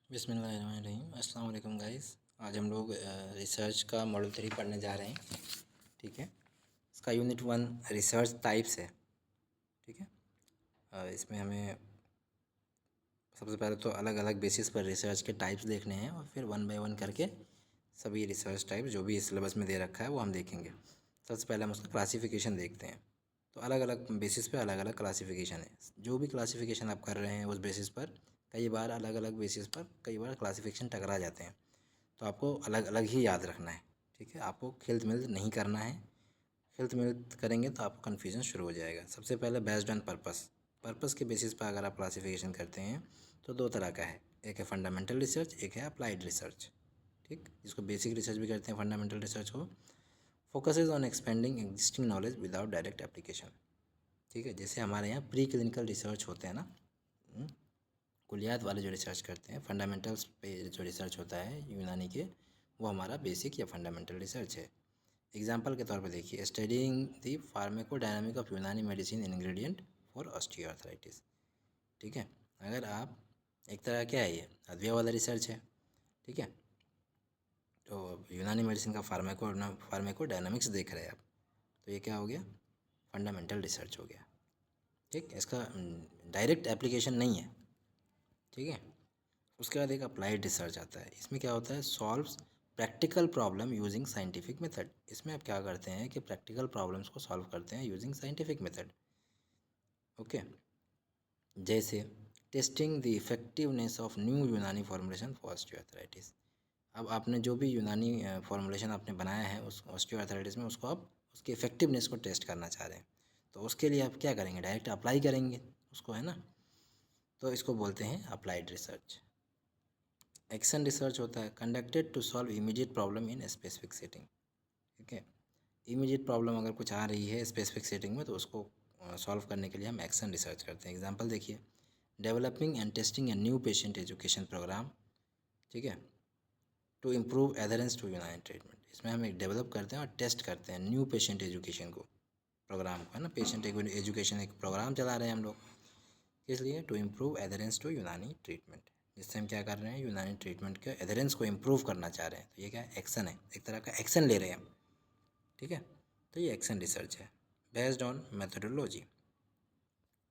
बिस्मिल्लाहिर्रहमानिर्रहीम। अस्सलाम वालेकुम गाइस। आज हम लोग रिसर्च का मॉड्यूल 3 पढ़ने जा रहे हैं। ठीक है, इसका यूनिट 1 रिसर्च टाइप्स है। ठीक है, इसमें हमें सबसे पहले तो अलग अलग बेसिस पर रिसर्च के टाइप्स देखने हैं और फिर वन बाय वन करके सभी रिसर्च टाइप जो भी इस सिलेबस में दे रखा है वो हम देखेंगे। सबसे पहले हम उसका क्लासिफिकेशन देखते हैं। तो अलग अलग बेसिस पे अलग अलग क्लासिफिकेशन है। जो भी क्लासिफिकेशन आप कर रहे हैं उस बेसिस पर कई बार अलग अलग बेसिस पर कई बार क्लासिफिकेशन टकरा जाते हैं, तो आपको अलग अलग ही याद रखना है। ठीक है, आपको खिल्त मिल्त नहीं करना है। खिल्त मिल्त करेंगे तो आपको कन्फ्यूजन शुरू हो जाएगा। सबसे पहले बेस्ड ऑन पर्पस के बेसिस पर अगर आप क्लासिफिकेशन करते हैं तो दो तरह का है, एक है फंडामेंटल रिसर्च, एक है अप्लाइड रिसर्च। ठीक, जिसको बेसिक रिसर्च भी कहते हैं फंडामेंटल रिसर्च को। Focuses on expanding existing knowledge without direct application. ठीक है, जैसे हमारे यहाँ प्री क्लिनिकल रिसर्च होते हैं ना, कुलियात वाले जो रिसर्च करते हैं, फंडामेंटल्स पे जो रिसर्च होता है यूनानी के, वो हमारा बेसिक या फंडामेंटल रिसर्च है। एग्जाम्पल के तौर पर देखिए, स्टडीइंग द फार्माकोडायनामिक ऑफ यूनानी मेडिसिन इंग्रेडिएंट फॉर ऑस्टियोआर्थराइटिस। ठीक है, अगर आप एक तरह क्या है, ये अद्विया वाला रिसर्च है। ठीक है, तो यूनानी मेडिसिन का फार्माकोडायनामिक्स देख रहे हैं आप, तो ये क्या हो गया, फंडामेंटल रिसर्च हो गया। ठीक, इसका डायरेक्ट एप्लीकेशन नहीं है। ठीक है, उसके बाद एक अप्लाइड रिसर्च आता है। इसमें क्या होता है, solves practical problem using scientific method. इसमें आप क्या करते हैं कि प्रैक्टिकल प्रॉब्लम्स को सॉल्व करते हैं यूजिंग साइंटिफिक मेथड। ओके, जैसे testing the effectiveness of new यूनानी फॉर्मुलेशन फॉर ऑस्टियोआर्थराइटिस। अब आपने जो भी यूनानी फॉर्मुलेशन आपने बनाया है उस ऑस्टियोआर्थराइटिस में, उसको आप उसकी इफेक्टिवनेस को टेस्ट करना चाह रहे हैं, तो उसके लिए आप क्या करेंगे, डायरेक्ट अप्लाई करेंगे उसको, है ना। तो इसको बोलते हैं अप्लाइड रिसर्च। एक्शन रिसर्च होता है, conducted to solve immediate problem in specific setting. ठीक है, इमीडिएट प्रॉब्लम अगर कुछ आ रही है स्पेसिफिक सेटिंग में, तो उसको सॉल्व करने के लिए हम एक्शन रिसर्च करते हैं। एग्जांपल देखिए, developing and testing a new patient education program. ठीक है, to improve adherence to Unani treatment. इसमें हम एक डेवलप करते हैं और टेस्ट करते हैं न्यू पेशेंट एजुकेशन को, प्रोग्राम को, है ना। पेशेंट एजुकेशन एक प्रोग्राम चला रहे हैं हम लोग, इसलिए to improve adherence to Unani treatment, जिससे हम क्या कर रहे हैं, यूनानी ट्रीटमेंट के एडहेरेंस को इम्प्रूव करना चाह रहे हैं। तो ये क्या है, एक्शन है, एक तरह का एक्शन ले रहे हैं हम। ठीक है, तो ये एक्शन रिसर्च है। बेस्ड ऑन मेथोडोलॉजी,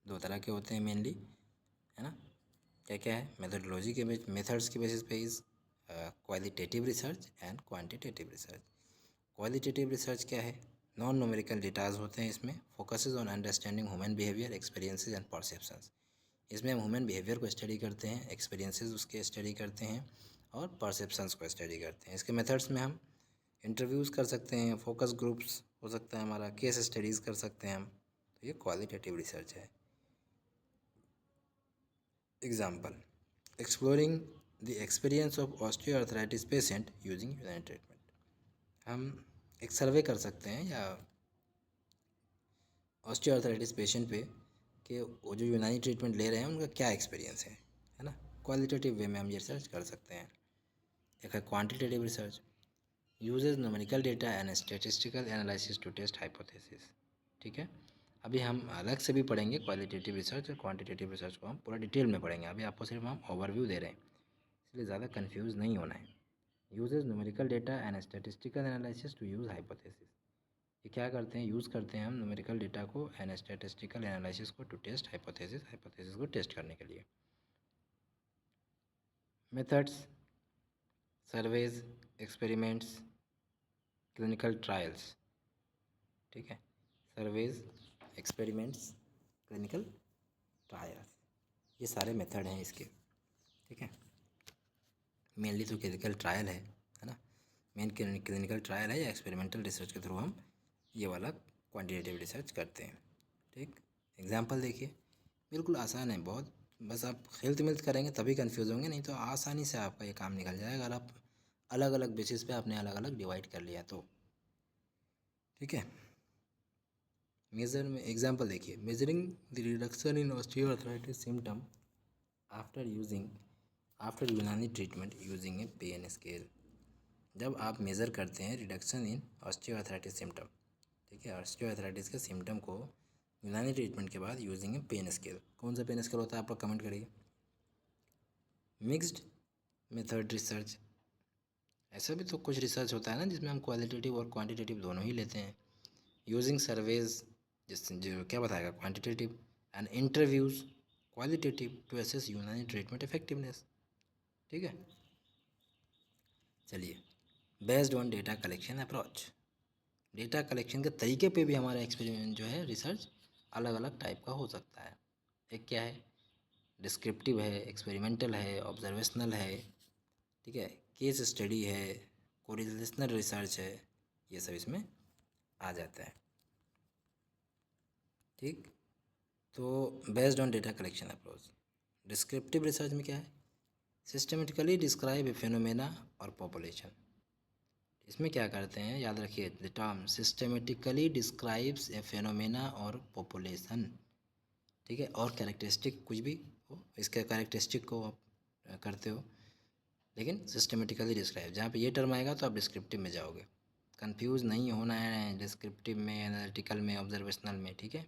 दो तरह के होते हैं मेनली, है ना। क्या क्या है, मेथोडोलॉजी के मेथड्स के बेसिस पे is qualitative research and quantitative research. Qualitative research क्या है, नॉन न्यूमेरिकल डेटाज होते हैं इसमें। Focuses on understanding human behaviour, experiences and perceptions. इसमें हम ह्यूमन बिहेवियर को स्टडी करते हैं, एक्सपीरियंसेस उसके स्टडी करते हैं और परसेप्शंस को स्टडी करते हैं। इसके मेथड्स में हम इंटरव्यूज़ कर सकते हैं, फोकस ग्रुप्स हो सकता है हमारा, केस स्टडीज़ कर सकते हैं हम। तो ये क्वालिटेटिव रिसर्च है। Example, exploring the experience of osteoarthritis patient using यूनानी ट्रीटमेंट। हम एक सर्वे कर सकते हैं या ऑस्टियोआर्थराइटिस पेशेंट पे कि वो जो यूनानी ट्रीटमेंट ले रहे हैं उनका क्या एक्सपीरियंस है ना। क्वालिटेटिव वे में हम ये रिसर्च कर सकते हैं। एक है quantitative research, uses numerical data and statistical analysis to test hypothesis. ठीक है, अभी हम अलग से भी पढ़ेंगे क्वालिटेटिव रिसर्च और क्वांटिटेटिव रिसर्च को, हम पूरा डिटेल में पढ़ेंगे। अभी आपको सिर्फ हम ओवरव्यू दे रहे हैं, इसलिए ज़्यादा कन्फ्यूज़ नहीं होना है। Uses numerical data and statistical analysis to use hypothesis. ये क्या करते हैं, यूज़ करते हैं हम न्यूमेरिकल डेटा को एंड स्टैटिस्टिकल एनालिसिस को टू टेस्ट हाइपोथेसिस को टेस्ट करने के लिए। Methods, surveys, experiments, clinical trials. ठीक है, सर्वेज, एक्सपेरिमेंट्स, क्लिनिकल ट्रायल्स, ये सारे मेथड हैं इसके। ठीक है, मेनली तो क्लिनिकल ट्रायल है ना। मेन क्लिनिकल ट्रायल है या एक्सपेरिमेंटल रिसर्च के थ्रू हम ये वाला क्वांटिटेटिव रिसर्च करते हैं। ठीक, एग्जांपल देखिए, बिल्कुल आसान है बहुत, बस आप खिल्त मिल्त करेंगे तभी कंफ्यूज होंगे, नहीं तो आसानी से आपका ये काम निकल जाएगा अगर आप अलग अलग बेसिस पे आपने अलग अलग डिवाइड कर लिया तो। ठीक है, मेजर में एग्जांपल देखिए, measuring the reduction in osteoarthritis symptom after Unani treatment using a pain scale. जब आप मेज़र करते हैं रिडक्शन इन ऑस्टियोआर्थराइटिस सिम्टम, ठीक है, ऑस्टियोआर्थराइटिस के सिम्टम को यूनानी ट्रीटमेंट के बाद यूजिंग ए पेन स्केल। कौन सा पेन स्केल होता है आप लोग कमेंट करिए। मिक्स्ड मेथड रिसर्च, ऐसा भी तो कुछ रिसर्च होता है ना जिसमें हम क्वालिटेटिव और क्वांटिटेटिव दोनों ही लेते हैं। यूजिंग सर्वेज, जिससे जो क्या बताएगा, quantitative, and interviews qualitative to assess Unani treatment effectiveness. ठीक है, चलिए, based on data collection approach, data collection के तरीके पे भी हमारा एक्सपेरिमेंट जो है रिसर्च अलग अलग टाइप का हो सकता है। एक क्या है, डिस्क्रिप्टिव है, एक्सपेरिमेंटल है, ऑब्जर्वेशनल है, ठीक है, केस स्टडी है, कोरिलेशनल रिसर्च है, ये सब इसमें आ जाता है। ठीक, तो based on data collection approach, descriptive research में क्या है, सिस्टमेटिकली डिस्क्राइब ए फेनोमेना और पॉपुलेशन। इसमें क्या करते हैं, याद रखिए, the term systematically describes a phenomena और पॉपुलेशन। ठीक है, और कैरेक्टरिस्टिक कुछ भी हो, इसके कैरेक्टरिस्टिक को आप करते हो, लेकिन सिस्टमेटिकली डिस्क्राइब, जहाँ पे ये टर्म आएगा तो आप डिस्क्रिप्टिव में जाओगे। कंफ्यूज नहीं होना है डिस्क्रिप्टिव में, एनालिटिकल में, ऑब्जर्वेशनल में। ठीक है,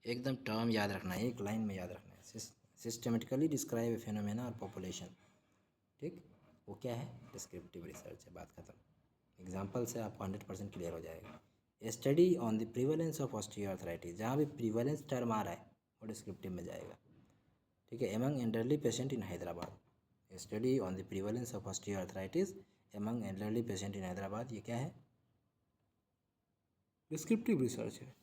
एकदम टर्म याद रखना है, एक लाइन में याद रखना है, सिस्टमेटिकली डिस्क्राइब ए फेनोमेना और पॉपुलेशन। ठीक, वो क्या है, डिस्क्रिप्टिव रिसर्च है, बात खत्म। एग्जाम्पल से आपको 100% क्लियर हो जाएगा। Study on the prevalence of osteoarthritis, जहाँ भी प्रीवलेंस टर्म आ रहा है वो डिस्क्रिप्टिव में जाएगा। ठीक है, among elderly patient in Hyderabad, study on the prevalence of osteoarthritis among elderly patient in Hyderabad, ये क्या है, डिस्क्रिप्टिव रिसर्च है।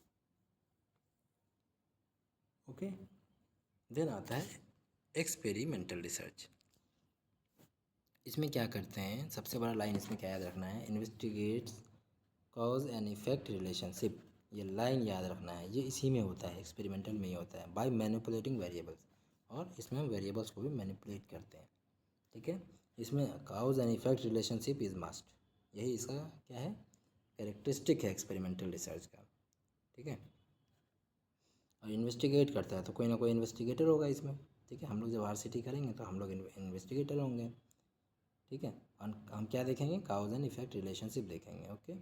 ओके, देन आता है एक्सपेरिमेंटल रिसर्च। इसमें क्या करते हैं, सबसे बड़ा लाइन इसमें क्या याद रखना है, investigates cause and effect relationship, ये लाइन याद रखना है, ये इसी में होता है, एक्सपेरिमेंटल में ही होता है, बाय मैनिपुलेटिंग वेरिएबल्स, और इसमें हम वेरिएबल्स को भी मैनिपुलेट करते हैं। ठीक है, इसमें cause and effect relationship is must, यही इसका क्या है, कैरेक्टरिस्टिक है एक्सपेरिमेंटल रिसर्च का। ठीक है, और इन्वेस्टिगेट करता है तो कोई ना कोई इन्वेस्टिगेटर होगा इसमें। ठीक है, हम लोग जब RCT करेंगे तो हम लोग इन्वेस्टिगेटर होंगे। ठीक है, हम क्या देखेंगे, काउज एंड इफेक्ट रिलेशनशिप देखेंगे। ओके,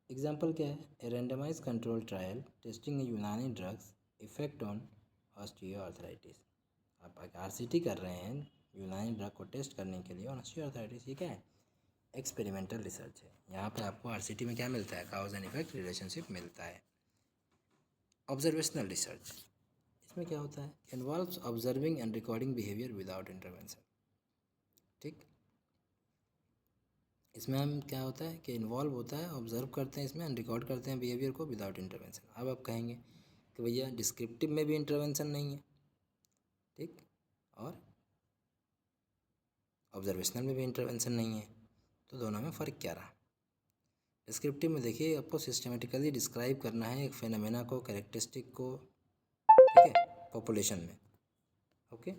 एग्जाम्पल क्या है, ए रेंडमाइज कंट्रोल ट्रायल टेस्टिंग यूनानी ड्रग्स इफेक्ट ऑन ऑस्टियोआर्थराइटिस। आप RCT कर रहे हैं यूनानी ड्रग को टेस्ट करने के लिए ऑन ऑस्टियोआर्थराइटिस, ये क्या है, एक्सपेरिमेंटल रिसर्च है। यहाँ पे आपको RCT में क्या मिलता है, काउज एंड इफेक्ट रिलेशनशिप मिलता है। ऑब्जर्वेशनल रिसर्च, इसमें क्या होता है, involves observing and recording behaviour without intervention. ठीक, इसमें हम क्या होता है कि इन्वॉल्व होता है, ऑब्जर्व करते हैं इसमें, एंड रिकॉर्ड करते हैं बिहेवियर को विदाउट इंटरवेंशन। अब आप कहेंगे कि भैया डिस्क्रिप्टिव में भी इंटरवेंशन नहीं है, ठीक, और ऑब्जर्वेशनल में भी इंटरवेंशन नहीं है, तो दोनों में फ़र्क क्या रहा। डिस्क्रिप्टिव में देखिए, आपको सिस्टमेटिकली डिस्क्राइब करना है एक फेनोमेना को, कैरेक्टरिस्टिक को, ठीक है, पॉपुलेशन में। ओके,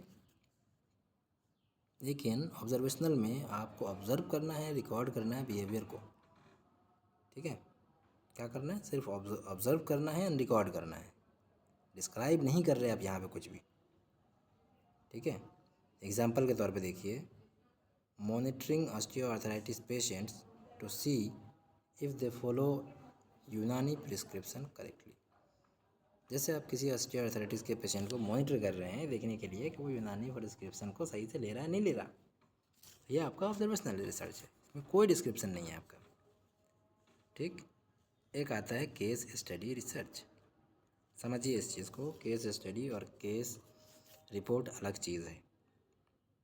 लेकिन ऑब्जर्वेशनल में आपको ऑब्जर्व करना है, रिकॉर्ड करना है बिहेवियर को। ठीक है, क्या करना है, सिर्फ ऑब्जर्व करना है एंड रिकॉर्ड करना है, डिस्क्राइब नहीं कर रहे आप यहाँ पे कुछ भी। ठीक है, एग्जाम्पल के तौर पे देखिए, monitoring osteoarthritis patients to see if they follow Unani prescription correctly. जैसे आप किसी ऑस्टियोआर्थराइटिस के पेशेंट को मॉनिटर कर रहे हैं देखने के लिए कि वो यूनानी प्रिस्क्रिप्शन को सही से ले रहा है नहीं ले रहा, ये आपका ऑब्जर्वेशनल रिसर्च है, इसमें कोई डिस्क्रिप्शन नहीं है आपका। ठीक, एक आता है केस स्टडी रिसर्च। समझिए इस चीज़ को, केस स्टडी और केस रिपोर्ट अलग चीज़ है।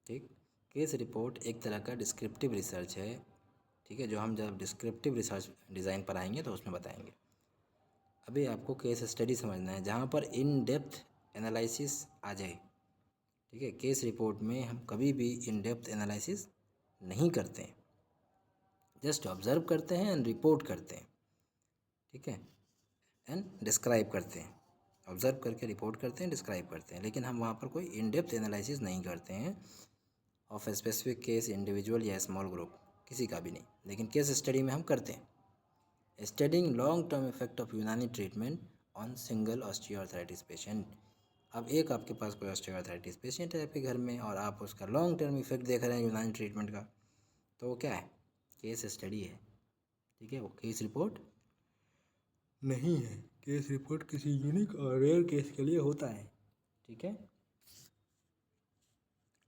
ठीक, केस रिपोर्ट एक तरह का डिस्क्रिप्टिव रिसर्च है। ठीक है, जो हम जब डिस्क्रिप्टिव रिसर्च डिज़ाइन पर आएंगे तो उसमें बताएंगे। अभी आपको केस स्टडी समझना है, जहाँ पर इन डेप्थ एनालिसिस आ जाए। ठीक है, केस रिपोर्ट में हम कभी भी इन डेप्थ एनालिसिस नहीं करते हैं, जस्ट ऑब्जर्व करते हैं एंड रिपोर्ट करते हैं। ठीक है, एंड डिस्क्राइब करते हैं, ऑब्जर्व करके रिपोर्ट करते हैं, डिस्क्राइब करते हैं, लेकिन हम वहाँ पर कोई इन डेप्थ एनालिसिस नहीं करते हैं ऑफ स्पेसिफिक केस, इंडिविजुअल या स्मॉल ग्रुप, किसी का भी नहीं। लेकिन केस स्टडी में हम करते हैं, studying long term effect of Unani treatment on single osteoarthritis patient. अब एक आपके पास कोई ऑस्टियोआर्थराइटिस पेशेंट है आपके घर में और आप उसका लॉन्ग टर्म इफेक्ट देख रहे हैं यूनानी ट्रीटमेंट का, तो वो क्या है, केस स्टडी है। ठीक है, वो केस रिपोर्ट नहीं है, केस रिपोर्ट किसी यूनिक और रेयर केस के लिए होता है। ठीक है,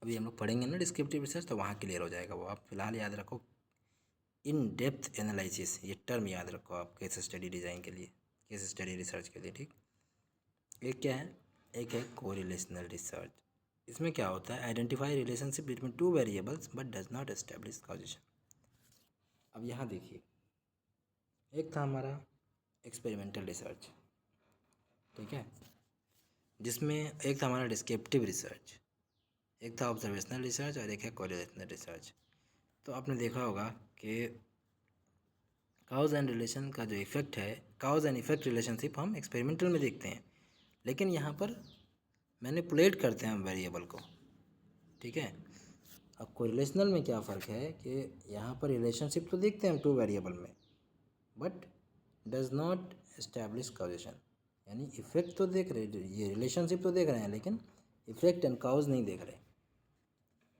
अभी हम लोग पढ़ेंगे ना डिस्क्रिप्टिव रिसर्च, तो वहाँ क्लियर हो जाएगा वो। आप फिलहाल याद रखो इन डेप्थ एनालिसिस, ये टर्म याद रखो आप केस स्टडी डिज़ाइन के लिए, केस स्टडी रिसर्च के लिए, ठीक। एक क्या है, एक है कोरिलेशनल रिसर्च। इसमें क्या होता है, identify relationship between two variables but does not establish causation. अब यहाँ देखिए, एक था हमारा एक्सपेरिमेंटल रिसर्च, ठीक है, जिसमें एक था हमारा डिस्क्रिप्टिव रिसर्च, एक था ऑब्जर्वेशनल रिसर्च और एक है कोरिलेशनल रिसर्च। तो आपने देखा होगा कि काउज एंड रिलेशन का जो इफेक्ट है, काउज एंड इफेक्ट रिलेशनशिप हम एक्सपेरिमेंटल में देखते हैं, लेकिन यहाँ पर मैनिपुलेट करते हैं हम वेरिएबल को, ठीक है। अब कोरिलेशनल में क्या फ़र्क है कि यहाँ पर रिलेशनशिप तो देखते हैं हम टू वेरिएबल में, but does not establish causation, यानी इफेक्ट तो देख रहे, ये रिलेशनशिप तो देख रहे हैं लेकिन इफेक्ट एंड काउज नहीं देख रहे,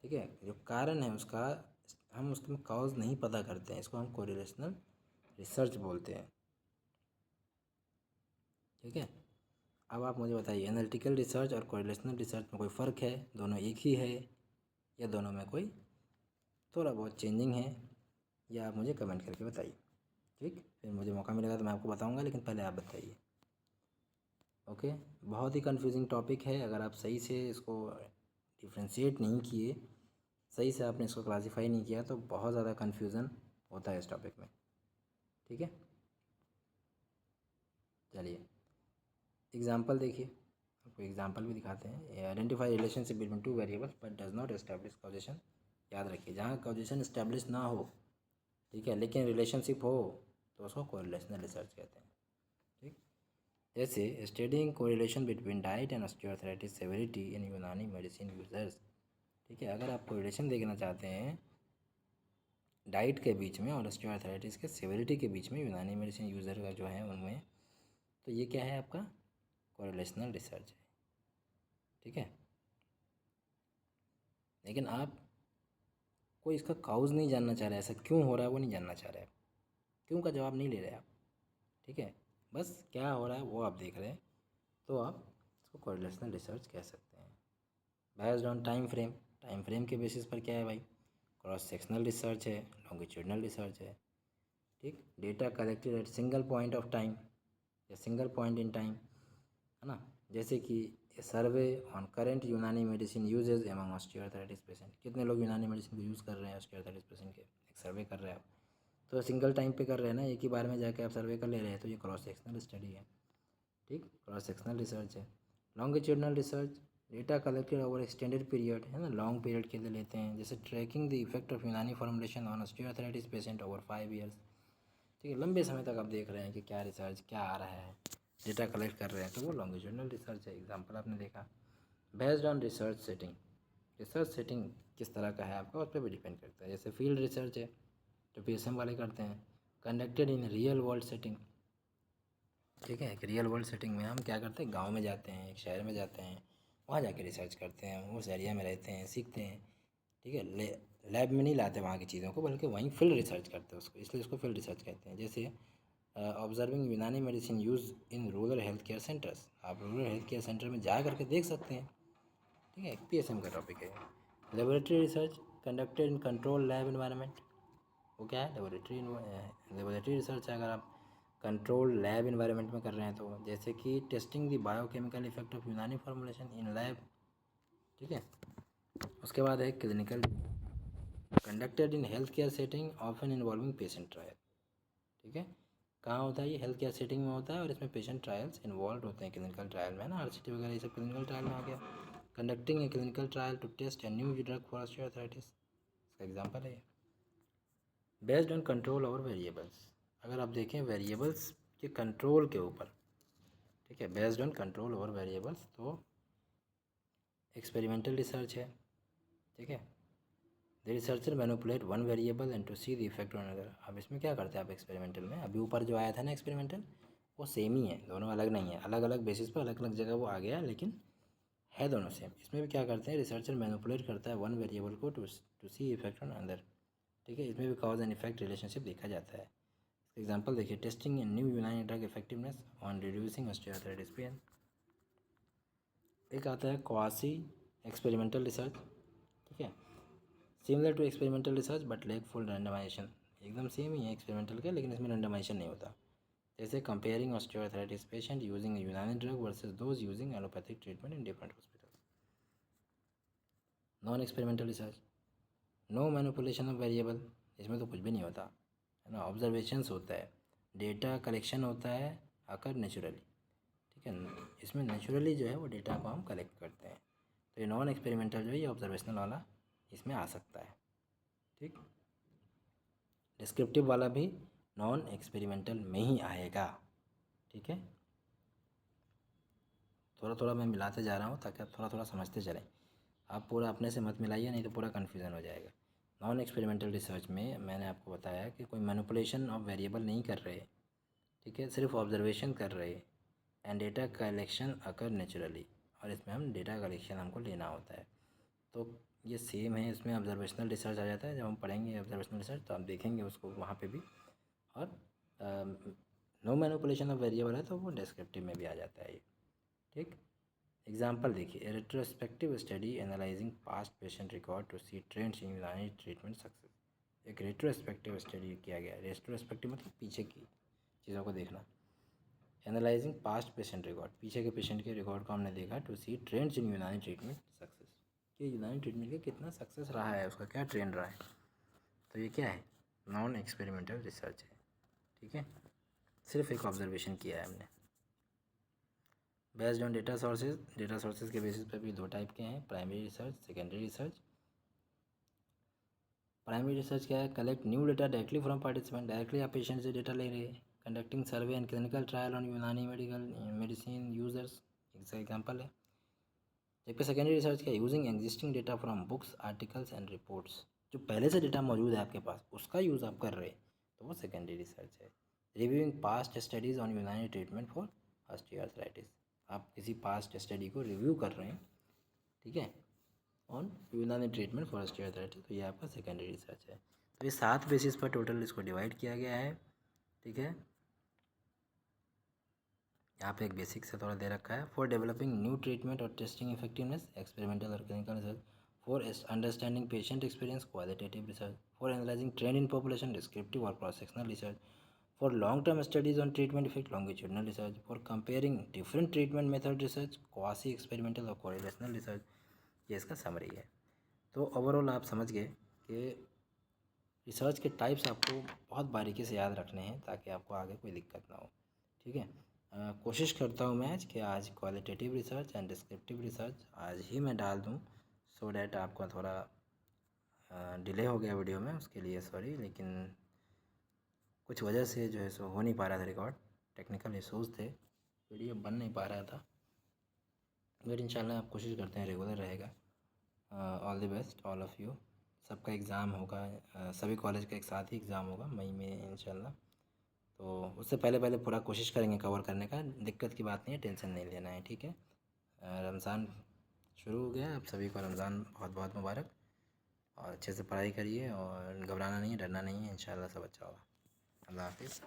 ठीक है। जो कारण है उसका हम उसमें काउज नहीं पता करते हैं, इसको हम कोरिलेशनल रिसर्च बोलते हैं, ठीक है। अब आप मुझे बताइए, एनालिटिकल रिसर्च और कोरिलेशनल रिसर्च में कोई फ़र्क है, दोनों एक ही है या दोनों में कोई थोड़ा बहुत चेंजिंग है, या आप मुझे कमेंट करके बताइए, ठीक। फिर मुझे मौका मिलेगा तो मैं आपको बताऊंगा, लेकिन पहले आप बताइए। ओके, बहुत ही कंफ्यूजिंग टॉपिक है, अगर आप सही से इसको डिफ्रेंशिएट नहीं किए, सही से आपने इसको क्लासीफाई नहीं किया, तो बहुत ज़्यादा कन्फ्यूज़न होता है इस टॉपिक में, ठीक है। चलिए एग्जाम्पल देखिए, आपको एग्जाम्पल भी दिखाते हैं। Identify relationship between two variables but does not establish causation. याद रखिए, जहाँ कॉजेशन एस्टैब्लिश ना हो, ठीक है, लेकिन रिलेशनशिप हो, तो उसको कोरिलेशनल रिसर्च कहते हैं, ठीक। जैसे studying correlation between diet and osteoarthritis severity in Unani medicine users, ठीक है। अगर आप कोरिलेशन देखना चाहते हैं डाइट के बीच में और ऑस्टियोआर्थराइटिस के सेवेरिटी के बीच में यूनानी मेडिसिन यूज़र का जो है उनमें, तो ये क्या है आपका कोरिलेशनल रिसर्च है, ठीक है। लेकिन आप कोई इसका काउज नहीं जानना चाह रहे, ऐसा क्यों हो रहा है वो नहीं जानना चाह रहे, क्यों का जवाब नहीं ले रहे आप, ठीक है। बस क्या हो रहा है वो आप देख रहे हैं, तो आप इसको कोरिलेशनल रिसर्च कह सकते हैं। बेस्ड ऑन टाइम फ्रेम के बेसिस पर क्या है भाई, क्रॉस सेक्शनल रिसर्च है, लॉन्गिट्यूडनल रिसर्च है, ठीक। Data collected at single point of time या सिंगल पॉइंट इन टाइम, है ना। जैसे कि survey on current Unani medicine uses among osteoarthritis patient, कितने लोग यूनानी मेडिसिन को यूज़ कर रहे हैं ऑस्टियोआर्थराइटिस पेशेंट के, एक सर्वे कर रहे हैं आप, तो सिंगल टाइम पे कर रहे हैं ना, एक ही बार में जाके आप सर्वे कर ले रहे हैं, तो ये क्रॉस सेक्शनल स्टडी है, ठीक, क्रॉस सेक्शनल रिसर्च है। Longitudinal research, data collected over extended period, है ना, लॉन्ग पीरियड के लिए लेते हैं, जैसे ट्रैकिंग द इफेक्ट ऑफ यूनानी formulation on osteoarthritis patient over 5 years, ठीक है, लंबे समय तक आप देख रहे हैं कि क्या रिसर्च क्या आ रहा है, डेटा कलेक्ट कर रहे हैं, तो वो लॉन्गिट्यूडनल रिसर्च है। एग्जांपल आपने देखा। बेस्ड ऑन रिसर्च सेटिंग किस तरह का है आपका, उस पर भी डिपेंड करता है। जैसे फील्ड रिसर्च है जो पीएसएम वाले करते हैं, conducted in real world setting, ठीक है। एक रियल वर्ल्ड सेटिंग में हम क्या करते हैं, गांव में जाते हैं, एक शहर में जाते हैं, वहाँ जाके रिसर्च करते हैं, उस एरिया में रहते हैं, सीखते हैं, ठीक है। लैब में नहीं लाते वहाँ की चीज़ों को, बल्कि वहीं फील्ड रिसर्च करते हैं उसको, इसलिए उसको फील्ड रिसर्च कहते हैं। जैसे ऑब्जर्विंग यूनानी medicine use in rural health care centres, आप रूरल हेल्थ केयर सेंटर में जा करके देख सकते हैं, ठीक है, पीएसएम का टॉपिक है। Laboratory research conducted in control lab environment, वो क्या है, लेबोरेटरी रिसर्च है, अगर आप कंट्रोल लैब इन्वायरमेंट में कर रहे हैं तो, जैसे कि testing the biochemical effect of यूनानी फॉर्मुलेशन इन लैब, ठीक है। उसके बाद है clinical, conducted in health care setting often involving patient trial, ठीक है। कहाँ होता है ये, हेल्थ केयर सेटिंग में होता है, और इसमें पेशेंट ट्रायल्स इन्वॉल्व होते हैं क्लिनिकल ट्रायल में, ना आरसीटी वगैरह ये सब क्लिनिकल ट्रायल में आ गया। Conducting a clinical trial to test a new drug for osteoarthritis, इसका एग्जांपल है। Based on control over variables, अगर आप देखें वेरिएबल्स के कंट्रोल के ऊपर, ठीक है, based on control over variables, तो एक्सपेरिमेंटल रिसर्च है, ठीक है। The researcher manipulate one variable and to see the effect on other. अब इसमें क्या करते हैं आप एक्सपेरिमेंटल में, अभी ऊपर जो आया था ना एक्सपेरिमेंटल, वो सेम ही है, दोनों अलग नहीं है, अलग अलग बेसिस पर अलग अलग जगह वो आ गया, लेकिन है दोनों सेम। इसमें भी क्या करते हैं, रिसर्चर मैनिपुलेट करता है वन वेरिएबल को to see effect on other, ठीक है। इसमें भी कॉज एंड इफेक्ट रिलेशनशिप देखा जाता है। एग्जाम्पल देखिए, testing new Unani drug effectiveness on reducing osteoarthritis pain. एक आता है क्वासी एक्सपेरिमेंटल रिसर्च, ठीक है। Similar to experimental research but lack full randomisation, एकदम सेम ही है एक्सपेरिमेंटल का, लेकिन इसमें रैंडमाइजेशन नहीं होता। जैसे comparing osteoarthritis patient using Unani drug versus those using allopathic treatment in different hospital. Non experimental research, no manipulation of variable, इसमें तो कुछ भी नहीं होता है ना, ऑब्जर्वेशंस होता है, डेटा कलेक्शन होता है अकर नेचुरली, ठीक है। इसमें नेचुरली जो है वो डेटा को हम कलेक्ट करते हैं। तो ये नॉन एक्सपेरिमेंटल जो है ये ऑब्जर्वेशनल वाला इसमें आ सकता है, ठीक। डिस्क्रिप्टिव वाला भी नॉन एक्सपेरिमेंटल में ही आएगा, ठीक है। थोड़ा थोड़ा मैं मिलाते जा रहा हूँ ताकि आप थोड़ा थोड़ा समझते चलें। आप पूरा अपने से मत मिलाइए, नहीं तो पूरा कन्फ्यूज़न हो जाएगा। नॉन एक्सपेरिमेंटल रिसर्च में मैंने आपको बताया कि कोई मैनिपुलेशन ऑफ वेरिएबल नहीं कर रहे, ठीक है, सिर्फ ऑब्जर्वेशन कर रहे and data collection occur naturally, और इसमें हम डेटा कलेक्शन हमको लेना होता है। तो ये सेम है, इसमें ऑब्जर्वेशनल रिसर्च आ जाता है। जब हम पढ़ेंगे ऑब्जर्वेशनल रिसर्च तो आप देखेंगे उसको वहाँ पे भी, और नो मैनिपुलेशन ऑफ वेरिएबल है तो वो डिस्क्रिप्टिव में भी आ जाता है ये, ठीक। एग्जाम्पल देखिए, retrospective study analysing past patient record to see trends in Unani treatment success. एक रेट्रोस्पेक्टिव स्टडी किया गया है। रेट्रोस्पेक्टिव मतलब पीछे की चीज़ों को देखना। एनालाइजिंग पास्ट पेशेंट रिकॉर्ड, पीछे के पेशेंट के रिकॉर्ड को हमने देखा to see trends in Unani treatment success, कि यूनानी ट्रीटमेंट का कितना सक्सेस रहा है, उसका क्या ट्रेंड रहा है। तो ये क्या है, नॉन एक्सपेरिमेंटल रिसर्च है, ठीक है। सिर्फ एक ऑब्जर्वेशन किया है हमने। Based on data sources, data sources के बेसिस पे भी दो टाइप के हैं, primary research, secondary research. Primary research क्या है, collect new data directly from participant, directly आप पेशेंट से डेटा ले रहे हैं। Conducting survey and clinical trial on यूनानी मेडिसिन यूजर्स, इसका एग्जाम्पल है। जबकि सेकेंडरी रिसर्च क्या है, using existing data from books, articles and reports, जो पहले से डेटा मौजूद है आपके पास उसका यूज़ आप कर रहे हैं, तो वो सेकेंडरी रिसर्च है। रिव्यूइंग पास्ट स्टडीज़ ऑन यूनानी ट्रीटमेंट फॉर ऑस्टियोआर्थराइटिस, आप किसी पास्ट स्टडी को रिव्यू कर रहे हैं, ठीक है, ऑन यूनानी ट्रीटमेंट फॉर ऑस्टियोआर्थराइटिस, तो ये आपका सेकेंडरी रिसर्च है। तो ये 7 बेसिस पर टोटल इसको डिवाइड किया गया है, ठीक है। यहाँ पे एक बेसिक से थोड़ा दे रखा है, फॉर डेवलपिंग न्यू ट्रीटमेंट और टेस्टिंग इफेक्टिवनेस, एक्सपेरिमेंटल और clinical research, for understanding patient experience, qualitative research, for analysing trend in population, descriptive और cross sectional research, for long term studies on treatment effect, longitudinal research, for comparing different treatment method research, quasi experimental और correlational research. ये इसका summary है। तो overall आप समझ गए कि रिसर्च के टाइप्स आपको बहुत बारीकी से याद रखने हैं ताकि आपको आगे कोई दिक्कत ना हो, ठीक है। कोशिश करता हूँ मैं आज कि आज qualitative research and descriptive research आज ही मैं डाल दूँ, सो डैट आपका थोड़ा डिले हो गया वीडियो में, उसके लिए सॉरी, लेकिन कुछ वजह से जो है सो हो नहीं पा रहा था रिकॉर्ड, टेक्निकल इशूज़ थे, वीडियो बन नहीं पा रहा था, बट इंशाल्लाह आप कोशिश करते हैं रेगुलर रहेगा। All the best all of you. सबका एग्ज़ाम होगा, सभी कॉलेज का एक साथ ही एग्ज़ाम होगा मई में इंशाल्लाह, तो उससे पहले पहले पूरा कोशिश करेंगे कवर करने का। दिक्कत की बात नहीं है, टेंशन नहीं लेना है, ठीक है। रमज़ान शुरू हो गया, आप सभी को रमज़ान बहुत बहुत मुबारक, और अच्छे से पढ़ाई करिए और घबराना नहीं है, डरना नहीं है, इंशाल्लाह सब अच्छा होगा। अल्लाह हाफिज़।